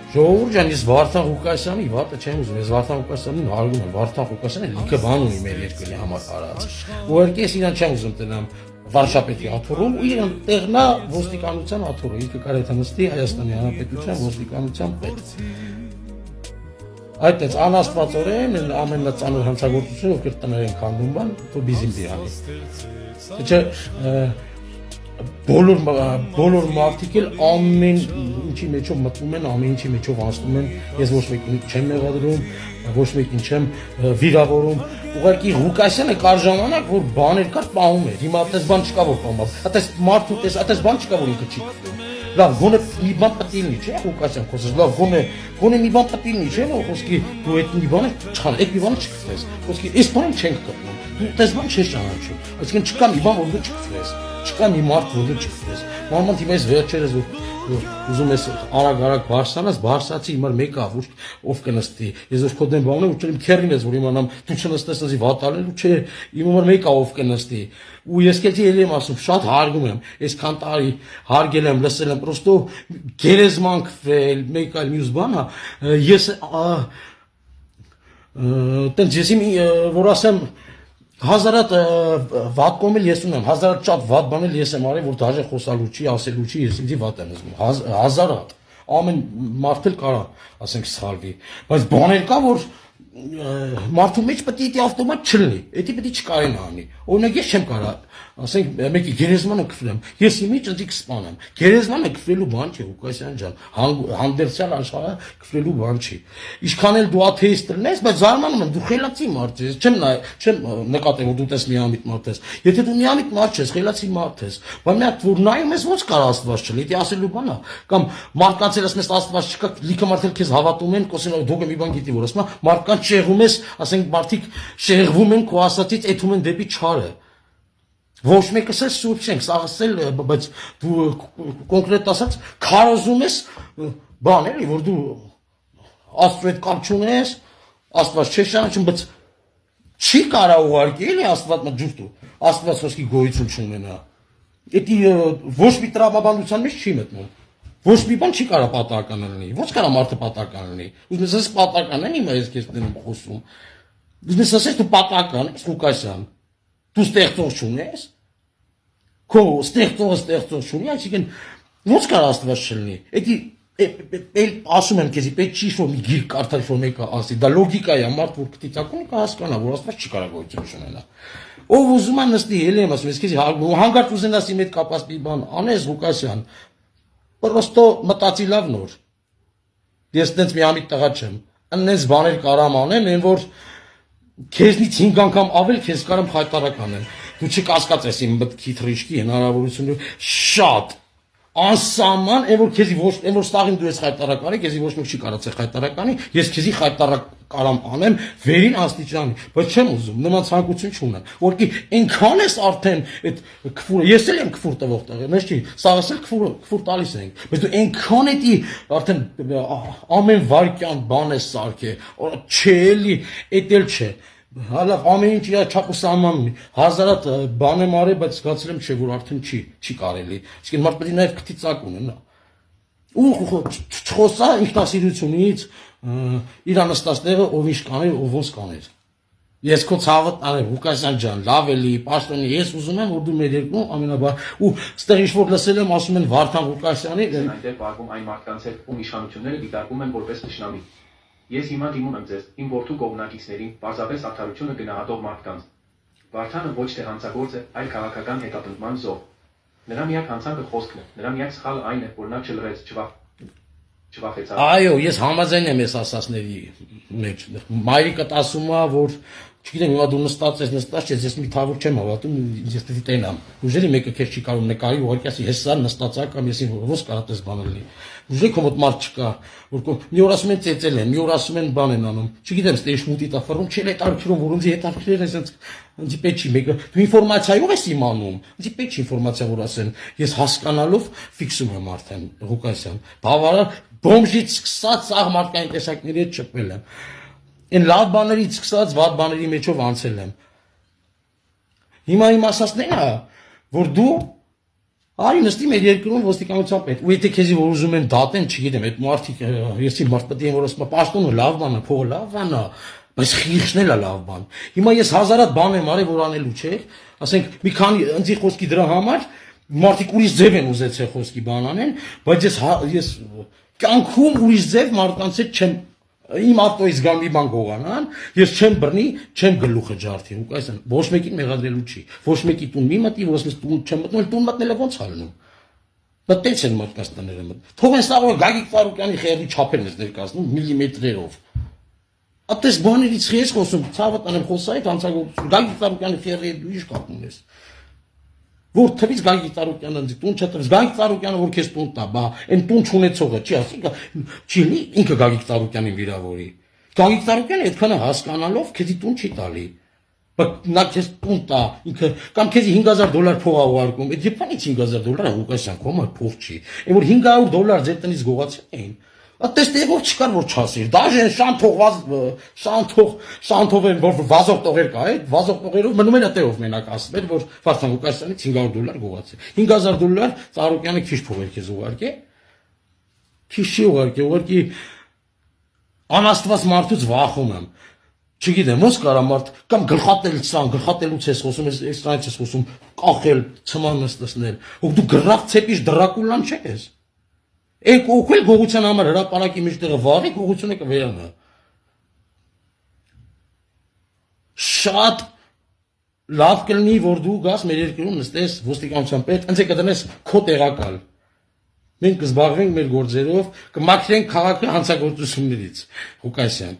Ժողովուրդ ջան, ես Վարդան Ղուկասյանի վատը չեմ ուզում, ես Վարդան Ղուկասյանին հարգում եմ, Վարդան Ղուկասյանը լիքը բան ունի մեր երկրի համար արած։ Ուղղակի ես իրան չեմ ուզում տնամ վարշապետի աթոռում, ու իրան տեղնա ոստիկանության աթոռը, ինքը կարող է նստի Հայաստանի Հանրապետության ոստիկանության պետ։ Այդտենց անաստվածորեն ամենածանր հանցագործությունը, ովքեր տներ են քանդում բան, թող բիզին դիանի։ Չէ, բոլոր մարդիկ էլ ամեն ինչի մեջով մտնում են, ամեն ինչի մեջով անցնում են, ես ոչ մեկին չեմ մեղադրում, ոչ մեկին չեմ վիրավորում, ուղղակի Ղուկասյանը կար ժամանակ, որ բաներ կար պահում էր, հիմա այդպես բան չկա, որ պահում, այդպես մարդու այդպես բան չկա, որ ինքը չի կրում։ Լավ, գոնե մի բան պետք է լինի, չէ՞, Ղուկասյան խոսես, լավ, գոնե մի բան պետք է լինի, չէ՞, որ խոսքի դու այդ մի բանը չխան, այդ մի բանը չկրտես, խոսքի այս բանը չենք կրտում, դու այդպես բան չես ճանաչում, այսինքն չկա մի բան, որ դու չկրտես, չկա մի մարդ, որ դու չկրտես, մանավանդ հիմա այս վերջերս ուզում ես արագ բարսանաս, բարսացի հիմա մեկը ով կնստի, ես որ քո դեմ բանեմ ու չեմ քերին ես որ իմանամ դու չնստես ասի վատալելու չէ, իմ համար մեկը ով կնստի, ու ես քեզի էլի եմ ասում, շատ հարգում եմ, այսքան տարի հարգել եմ, լսել եմ, պրոստո գերեզմանք վել, մեկ այլ մյուս բան է, ես տենց ես որ ասեմ հազարատ վատ կոմել ես ունեմ, հազարատ շատ վատ բանել ես եմ արել, որ դաժե խոսալու չի, ասելու չի, ես ինձի վատ եմ զգում, հազարատ, ամեն մարդ էլ կարա, ասենք սխալվի, բայց բաներ կա, որ մարդու մեջ պետք է ավտոմատ չլինի, դա պետք է չկարեն անի, օրինակ ես չեմ կարա, ասենք մեկի գերեզմանը կֆրեմ, ես իմիջ ընձի կսպանեմ, գերեզմանը կֆրելու բան չի, Ղուկասյան ջան, հանդերձյալ աշխարհը կֆրելու բան չի, ինչքան էլ դու աթեիստ լինես, բայց զարմանում եմ, դու խելացի մարդ ես, չեմ նկատեմ, որ դու տես միամիտ մարդ ես, եթե դու միամիտ մարդ ես, խելացի մարդ ես, բայց մի հատ որ նայում ես, ո՞նց կարող Աստված չլինի, դա ասելու բան է, կամ մարդկանց էլ ասում ես Աստված չկա, լիքը մարդ էլ քեզ հավատում են, կոսեն դուք մի բան գիտի, որ ասում է, մարդկանց շեղում ես, ասենք մարդիկ շեղվում են քո ասածից, էթում են դեպի չարը։ Ոչ մեկս էլ սուրբ չենք, սաղս էլ, բայց դու կոնկրետ ասած քարոզում ես բան էլի, որ դու Աստծո հետ կապ չունես, Աստված չես ճանաչում, բայց չի կարա ուղարկի էլի Աստված մջուրտու, Աստված խոսքի գոյություն չունենա։ Դա ոչ մի տրամաբանության մեջ չի մտնում։ Ոչ մի բան չի կարա պատահական լինի, ոչ կարա մարդը պատահական լինի։ Ուզում ես պատահական են հիմա ես քեզ դնում խոսում։ Ուզում ես ասես դու պատահական ես Ղուկասյան։ Դու ստեղծող չունես։ Քո ստեղծող չունի, այսինքն ո՞նց կարող Աստված չլինի։ Դա ասում եմ քեզի պետք չի որ մի գիրք կարդալ որ մեկը ասի, դա լոգիկա է, մարդ որ կտիծակունի կհասկանա, որ Աստված չի կարող գոյություն ունենա։ Ով ուզում է նստի, ելի եմ ասում, ես քեզի հանգարց ուզենաս իմ հետ կապած մի բան անես Ղուկասյան, պրոստո մտածի լավ նոր։ Ես տենց միամիտ տղա չեմ։ Աննես բաներ կարամ անեմ, այն որ քեզնից 5 անգամ ավել քեզ կարամ խայտարակ անեմ։ Դու չկասկածես իմ մտքի թռիչքի հնարավորությունը շատ անսահման, այն որ քեզի ոչ, այն որ ստաղին դու ես խայտարակ անի, քեզի ոչ մեկ չի կարացել խայտարակ անի, ես քեզի խայտարակ կարամ անեմ վերին աստիճանի, բայց չեմ ուզում, նման ցանկություն չունեմ, որքի այնքան ես արդեն այդ քֆուրը, ես էլ եմ քֆուր տվող տեղ, մեզ չի, սաղս էլ քֆուր տալիս ենք, բայց դու այնքան էդի արդեն ամեն վարքյան բան ես սարքե, չէ էլի, էդ էլ չէ։ Հալավ ամեն ինչ իր չափ ու սահման ունի, հազարատ բան եմ արել, բայց զգացել եմ չէ, որ արդեն չի կարելի, իսկ մարդ պետք է նաև քթիծակ ունենա։ Ու չխոսա ինքնասիրությունից, իր անստած տեղը ով ինչ կաներ, ով ոնց կաներ։ Ես քո ցավը տանեմ, Ղուկասյան ջան, լավ էլի, պաշտոնի, ես ուզում եմ, որ դու մեր երկրում ամենաբար ու ստեղ ինչ որ լսել եմ, ասում են Վարդան Ղուկասյանի, այնտեղ պարվում այն մարդկանց հետ, ում իշխանությունները դիտարկում են որպես թշնամի։ Ես հիմա դիմում եմ ձեզ, իմ որդու կողմնակիցներին, պարզապես արդարությունը գնահատող մարդկանց։ Վարդանը ոչ թե հանցագործ է, այլ քաղաքական հետապնդման զոհ։ Նրա միակ հանցանքը խոսքն է, նրա միակ սխալը այն է, որ նա չլրեց, չվախեցավ։ Այո, ես համաձայն եմ այս ասածների մեջ։ Մայրիկդ ասում է, որ չգիտեմ, հիմա դու նստած ես մի թավոր չեմ հավատում, ես պետք է տենամ։ Ուժերի մեկը քեզ չի կարող նկարի, ուղղակի ասի, հեսա նստած ա կամ եսի ոնց կարա տես բան լինի։ Ուժերի քո մոտ մարդ չկա, որ մի օր ասում են ծեծել են, մի օր ասում են բան են անում։ Չգիտեմ, ստե շմուտի տա ֆռում, չէ՞ այդ արքրում, որ ինձ հետ արքրել է, ինձ պետք չի մեկը։ Դու ինֆորմացիայով ես իմանում։ Ինձ պետք չի ինֆորմացիա, որ ասեն։ Ես հասկանալով ֆիքսում եմ արդեն Ղուկասյան։ Բավարար բոմժից սկսած սաղ մարդկային տեսակների հետ շփվել եմ։ Այն լավ բաներից սկսած վատ բաների մեջով անցել եմ։ Հիմա իմ ասածն է, որ դու Արի նստի մեր երկրում ոստիկանության պետ։ Ու եթե քեզի որ ուզում են դատեն, չգիտեմ, այդ մարդիկ եսի մարդ պետք է որ ասում պաշտոնը լավ բան է, փողը լավ բան է, բայց խիղճն էլ է լավ բան։ Հիմա ես հազարատ բան եմ արել, որ անելու չէ, ասենք մի քանի ընձի խոսքի դրա համար մարդիկ ուրիշ ձև են ուզեցել խոսքի բան անեն, բայց ես կյանքում ուրիշ ձև մարդկանց հետ չեմ իմ ավտոյից գամ մի բան գողանան, ես չեմ բռնի, չեմ գլուխը ջարդի, ու այսինքն ոչ մեկին մեղադրելու չի, ոչ մեկի տուն մի մտի, ոչ մեկ տուն չեմ մտնում, տուն մտնելը ոնց ալնում։ Մտեց են մարդկանց տները մտ։ Թող են սաղ Գագիկ Ֆարուկյանի խեղդի չափերն ես ներկայացնում միլիմետրերով։ Ատես բաներից ես խոսում, ցավը տանեմ խոսայի հանցագործություն, Գագիկ Ֆարուկյանի խեղդի դու ինչ կապում ես։ Որ թվից Գագիկ Ֆարուկյանը դի տուն չտրվեց, Գագիկ Ֆարուկյանը որ քեզ տուն տա, բա այն տուն չունեցողը չի ասի, չի լի ինքը Գագիկ Ֆարուկյանին վիրավորի։ Գագիկ Ֆարուկյանը այդքանը հասկանալով քեզի տուն չի տալի։ Բայց նա քեզ տուն տա, ինքը կամ քեզի $5,000 փող ա ուղարկում, այդ երբանից $5,000 Ղուկասյան կոմա փող չի։ Այն որ $500 ձեր տնից գողացել էին։ Ատես տեղով չկար որ չասիր։ Դաժե շանթով են որ վազող տողեր կա, այդ վազող տողերով մնում են այդտեղով մենակ ասել, որ Վարդան Ղուկասյանից $500 գողացել։ $5,000 Ծառուկյանը քիչ փող էր քեզ ուղարկե։ Քիչ չի ուղարկի, անաստված մարդուց վախում եմ։ Չգիտեմ, ոնց կարա մարդ կամ գլխատելուց ես խոսում, այս տանից ես խոսում, կախել, ցման նստել, ու դու գրավ ցեպիշ դրակուլան չես։ Եկ օքել գողության համար հրապարակի մեջտեղը վարի գողությունը կվերանա։ Շատ լավ կլինի, որ դու գաս մեր երկրում նստես ոստիկանության պետ, ընդ կդնես քո տեղակալ։ Մենք կզբաղվենք մեր գործերով, կմաքրենք քաղաքը հանցագործություններից։ Ղուկասյան